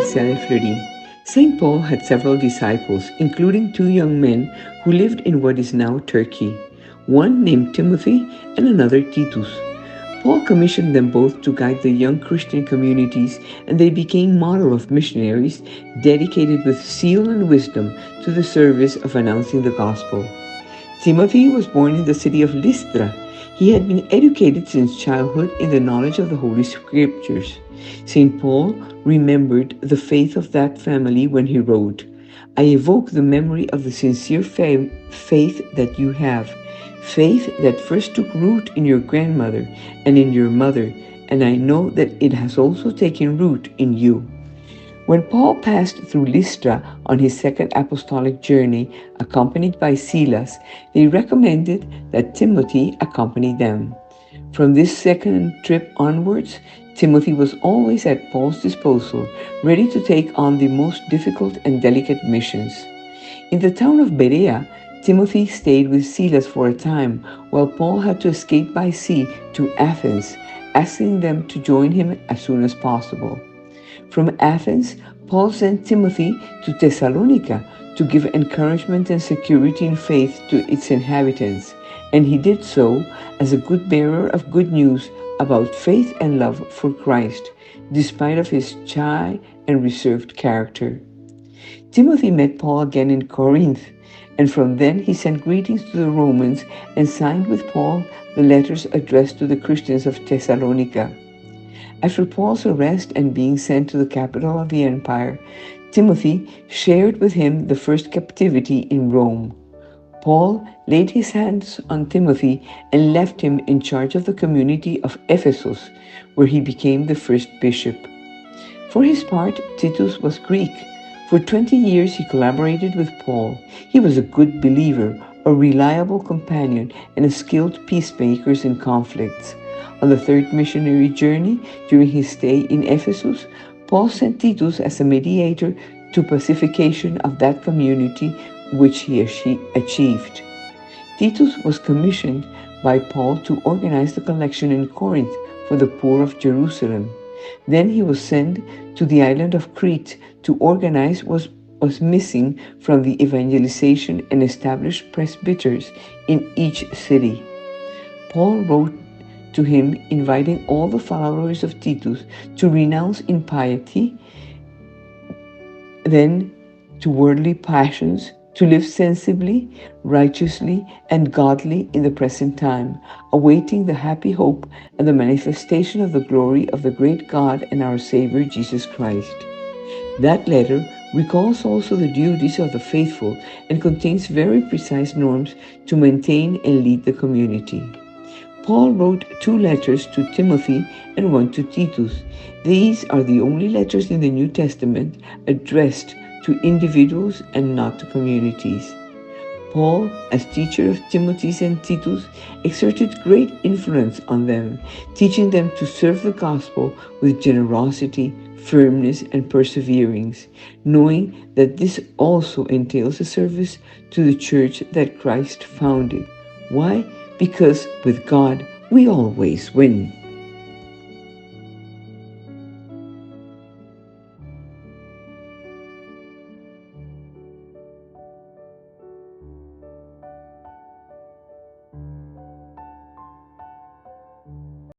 bestseller flirting. St. Paul had several disciples, including two young men who lived in what is now Turkey, one named Timothy and another Titus. Paul commissioned them both to guide the young Christian communities, and they became model of missionaries dedicated with zeal and wisdom to the service of announcing the gospel. Timothy was born in the city of Lystra. He had been educated since childhood in the knowledge of the Holy Scriptures. St. Paul remembered the faith of that family when he wrote, "I evoke the memory of the sincere faith that you have, faith that first took root in your grandmother and in your mother, and I know that it has also taken root in you." When Paul passed through Lystra on his second apostolic journey, accompanied by Silas, they recommended that Timothy accompany them. From this second trip onwards, Timothy was always at Paul's disposal, ready to take on the most difficult and delicate missions. In the town of Berea, Timothy stayed with Silas for a time, while Paul had to escape by sea to Athens, asking them to join him as soon as possible. From Athens, Paul sent Timothy to Thessalonica to give encouragement and security in faith to its inhabitants, and he did so as a good bearer of good news about faith and love for Christ, despite of his shy and reserved character. Timothy met Paul again in Corinth, and from then he sent greetings to the Romans and signed with Paul the letters addressed to the Christians of Thessalonica. After Paul's arrest and being sent to the capital of the empire, Timothy shared with him the first captivity in Rome. Paul laid his hands on Timothy and left him in charge of the community of Ephesus, where he became the first bishop. For his part, Titus was Greek. For 20 years he collaborated with Paul. He was a good believer, a reliable companion, and a skilled peacemaker in conflicts. On the third missionary journey, during his stay in Ephesus, Paul sent Titus as a mediator to pacification of that community, which he achieved. Titus was commissioned by Paul to organize the collection in Corinth for the poor of Jerusalem. Then he was sent to the island of Crete to organize what was missing from the evangelization and establish presbyters in each city. Paul wrote to him inviting all the followers of Titus to renounce impiety, then to worldly passions, to live sensibly, righteously, and godly in the present time, awaiting the happy hope and the manifestation of the glory of the great God and our Savior Jesus Christ. That letter recalls also the duties of the faithful and contains very precise norms to maintain and lead the community. Paul wrote 2 letters to Timothy and 1 to Titus. These are the only letters in the New Testament addressed to individuals and not to communities. Paul, as teacher of Timothy and Titus, exerted great influence on them, teaching them to serve the gospel with generosity, firmness, and perseverance, knowing that this also entails a service to the church that Christ founded. Why? Because with God, we always win.